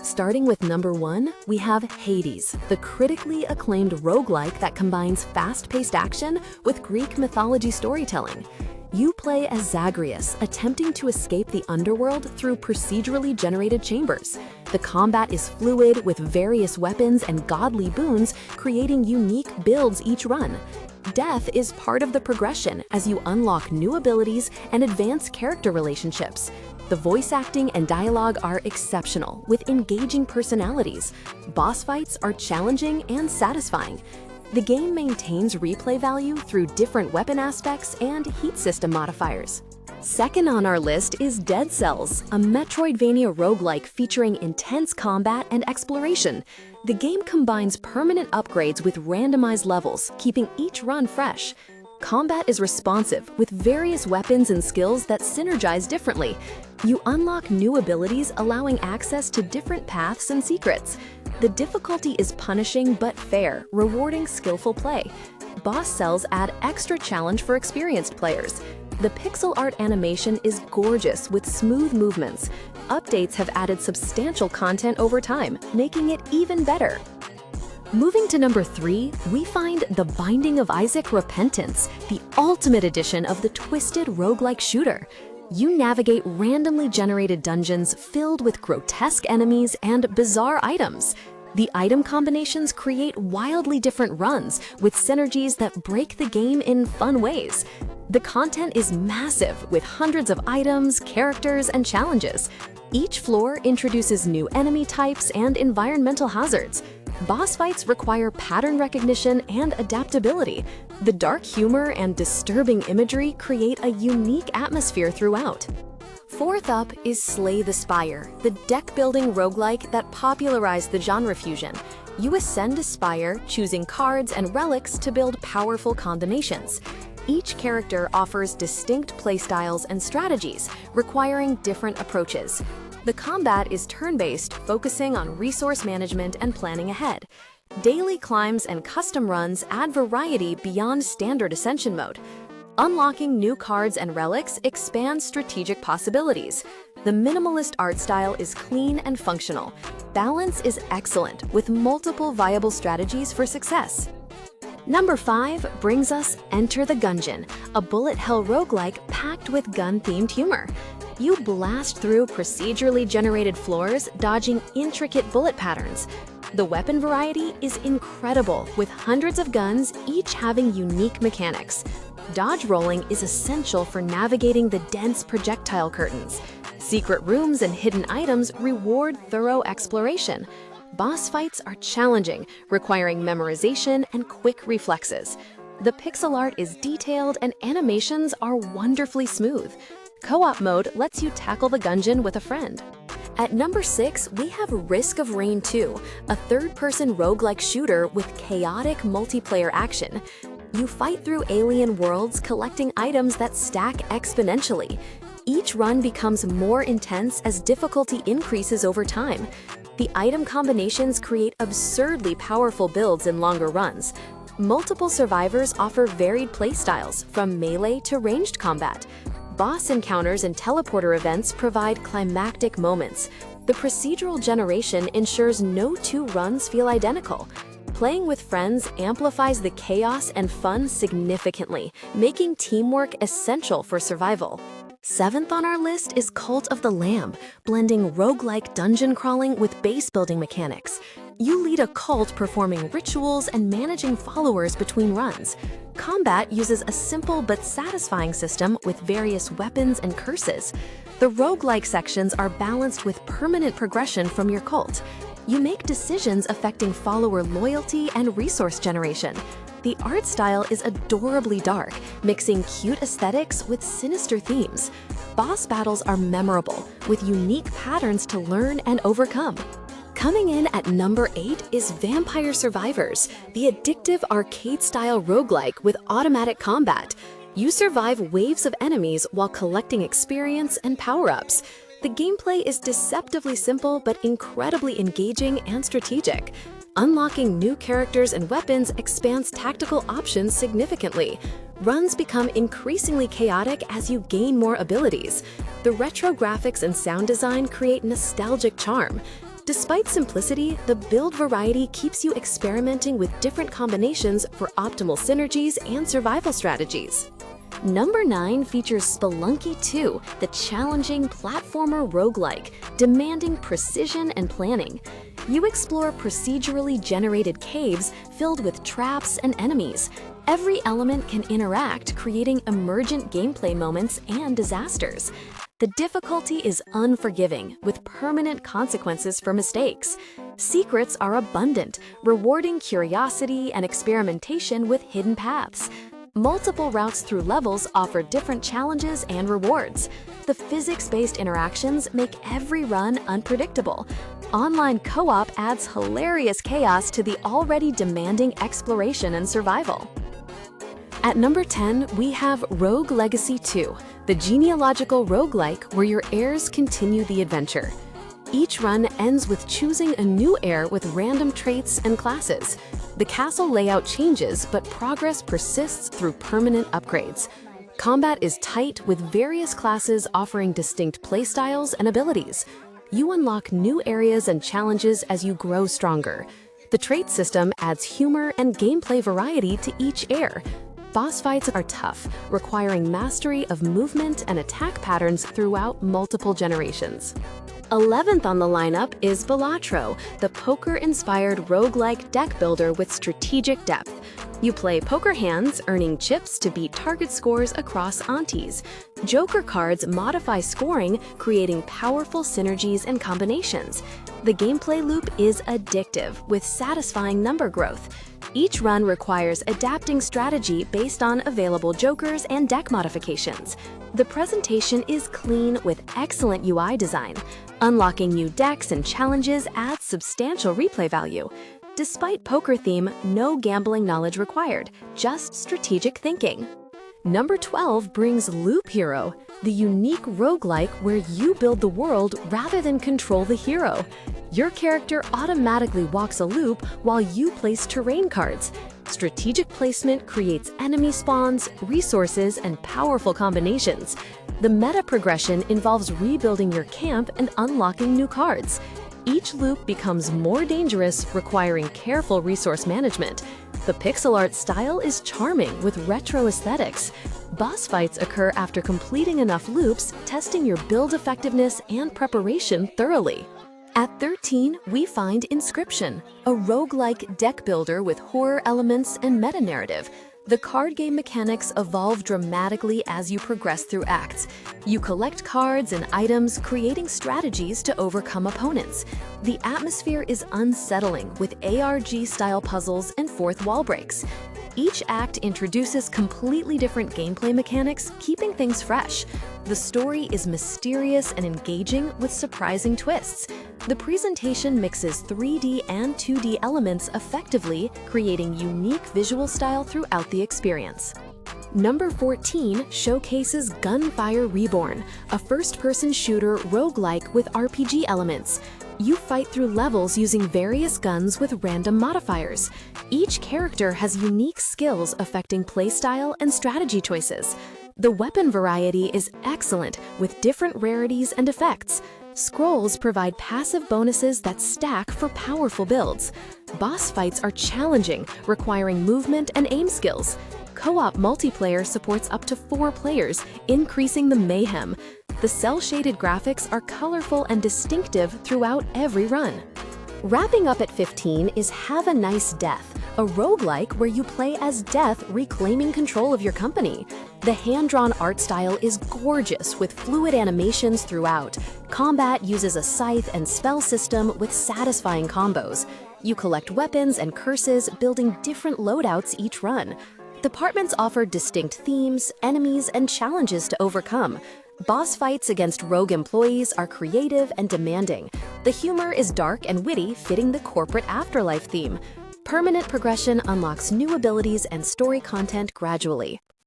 Starting with number 1, we have Hades, the critically acclaimed roguelike that combines fast-paced action with Greek mythology storytelling. You play as Zagreus, attempting to escape the underworld through procedurally generated chambers. The combat is fluid with various weapons and godly boons, creating unique builds each run. Death is part of the progression as you unlock new abilities and advance character relationships. The voice acting and dialogue are exceptional, with engaging personalities. Boss fights are challenging and satisfying. The game maintains replay value through different weapon aspects and heat system modifiers. Second on our list is Dead Cells, a Metroidvania roguelike featuring intense combat and exploration. The game combines permanent upgrades with randomized levels, keeping each run fresh. Combat is responsive, with various weapons and skills that synergize differently. You unlock new abilities, allowing access to different paths and secrets. The difficulty is punishing but fair, rewarding skillful play. Boss cells add extra challenge for experienced players. The pixel art animation is gorgeous with smooth movements. Updates have added substantial content over time, making it even better. Moving to number 3, we find The Binding of Isaac: Repentance, the ultimate edition of the twisted roguelike shooter. You navigate randomly generated dungeons filled with grotesque enemies and bizarre items. The item combinations create wildly different runs, with synergies that break the game in fun ways. The content is massive, with hundreds of items, characters, and challenges. Each floor introduces new enemy types and environmental hazards. Boss fights require pattern recognition and adaptability. The dark humor and disturbing imagery create a unique atmosphere throughout. Fourth up is Slay the Spire, the deck-building roguelike that popularized the genre fusion. You ascend a spire, choosing cards and relics to build powerful combinations. Each character offers distinct playstyles and strategies, requiring different approaches. The combat is turn-based, focusing on resource management and planning ahead. Daily climbs and custom runs add variety beyond standard ascension mode. Unlocking new cards and relics expands strategic possibilities. The minimalist art style is clean and functional. Balance is excellent, with multiple viable strategies for success. Number 5 brings us Enter the Gungeon, a bullet hell roguelike packed with gun-themed humor. You blast through procedurally generated floors, dodging intricate bullet patterns. The weapon variety is incredible, with hundreds of guns, each having unique mechanics. Dodge rolling is essential for navigating the dense projectile curtains. Secret rooms and hidden items reward thorough exploration. Boss fights are challenging, requiring memorization and quick reflexes. The pixel art is detailed and animations are wonderfully smooth. Co-op mode lets you tackle the Gungeon with a friend. At number 6, we have Risk of Rain 2, a third-person roguelike shooter with chaotic multiplayer action. You fight through alien worlds, collecting items that stack exponentially. Each run becomes more intense as difficulty increases over time. The item combinations create absurdly powerful builds in longer runs. Multiple survivors offer varied playstyles, from melee to ranged combat. Boss encounters and teleporter events provide climactic moments. The procedural generation ensures no two runs feel identical. Playing with friends amplifies the chaos and fun significantly, making teamwork essential for survival. 7th on our list is Cult of the Lamb, blending roguelike dungeon crawling with base-building mechanics. You lead a cult performing rituals and managing followers between runs. Combat uses a simple but satisfying system with various weapons and curses. The roguelike sections are balanced with permanent progression from your cult. You make decisions affecting follower loyalty and resource generation. The art style is adorably dark, mixing cute aesthetics with sinister themes. Boss battles are memorable, with unique patterns to learn and overcome. Coming in at number 8 is Vampire Survivors, the addictive arcade-style roguelike with automatic combat. You survive waves of enemies while collecting experience and power-ups. The gameplay is deceptively simple but incredibly engaging and strategic. Unlocking new characters and weapons expands tactical options significantly. Runs become increasingly chaotic as you gain more abilities. The retro graphics and sound design create nostalgic charm. Despite simplicity, the build variety keeps you experimenting with different combinations for optimal synergies and survival strategies. Number 9 features Spelunky 2, the challenging platformer roguelike, demanding precision and planning. You explore procedurally generated caves filled with traps and enemies. Every element can interact, creating emergent gameplay moments and disasters. The difficulty is unforgiving, with permanent consequences for mistakes. Secrets are abundant, rewarding curiosity and experimentation with hidden paths. Multiple routes through levels offer different challenges and rewards. The physics-based interactions make every run unpredictable. Online co-op adds hilarious chaos to the already demanding exploration and survival. At number 10, we have Rogue Legacy 2, the genealogical roguelike where your heirs continue the adventure. Each run ends with choosing a new heir with random traits and classes. The castle layout changes, but progress persists through permanent upgrades. Combat is tight, with various classes offering distinct playstyles and abilities. You unlock new areas and challenges as you grow stronger. The trait system adds humor and gameplay variety to each heir. Boss fights are tough, requiring mastery of movement and attack patterns throughout multiple generations. 11th on the lineup is Balatro, the poker-inspired roguelike deck builder with strategic depth. You play poker hands, earning chips to beat target scores across aunties. Joker cards modify scoring, creating powerful synergies and combinations. The gameplay loop is addictive, with satisfying number growth. Each run requires adapting strategy based on available jokers and deck modifications. The presentation is clean with excellent UI design. Unlocking new decks and challenges adds substantial replay value. Despite poker theme, no gambling knowledge required, just strategic thinking. Number 12 brings Loop Hero, the unique roguelike where you build the world rather than control the hero. Your character automatically walks a loop while you place terrain cards. Strategic placement creates enemy spawns, resources, and powerful combinations. The meta progression involves rebuilding your camp and unlocking new cards. Each loop becomes more dangerous, requiring careful resource management. The pixel art style is charming with retro aesthetics. Boss fights occur after completing enough loops, testing your build effectiveness and preparation thoroughly. At 13, we find Inscryption, a roguelike deck builder with horror elements and meta-narrative. The card game mechanics evolve dramatically as you progress through acts. You collect cards and items, creating strategies to overcome opponents. The atmosphere is unsettling with ARG-style puzzles and fourth wall breaks. Each act introduces completely different gameplay mechanics, keeping things fresh. The story is mysterious and engaging with surprising twists. The presentation mixes 3D and 2D elements effectively, creating unique visual style throughout the experience. Number 14 showcases Gunfire Reborn, a first-person shooter roguelike with RPG elements. You fight through levels using various guns with random modifiers. Each character has unique skills affecting playstyle and strategy choices. The weapon variety is excellent, with different rarities and effects. Scrolls provide passive bonuses that stack for powerful builds. Boss fights are challenging, requiring movement and aim skills. Co-op multiplayer supports up to 4 players, increasing the mayhem. The cel-shaded graphics are colorful and distinctive throughout every run. Wrapping up at 15 is Have a Nice Death, a roguelike where you play as Death reclaiming control of your company. The hand-drawn art style is gorgeous with fluid animations throughout. Combat uses a scythe and spell system with satisfying combos. You collect weapons and curses, building different loadouts each run. Departments offer distinct themes, enemies, and challenges to overcome. Boss fights against rogue employees are creative and demanding. The humor is dark and witty, fitting the corporate afterlife theme. Permanent progression unlocks new abilities and story content gradually.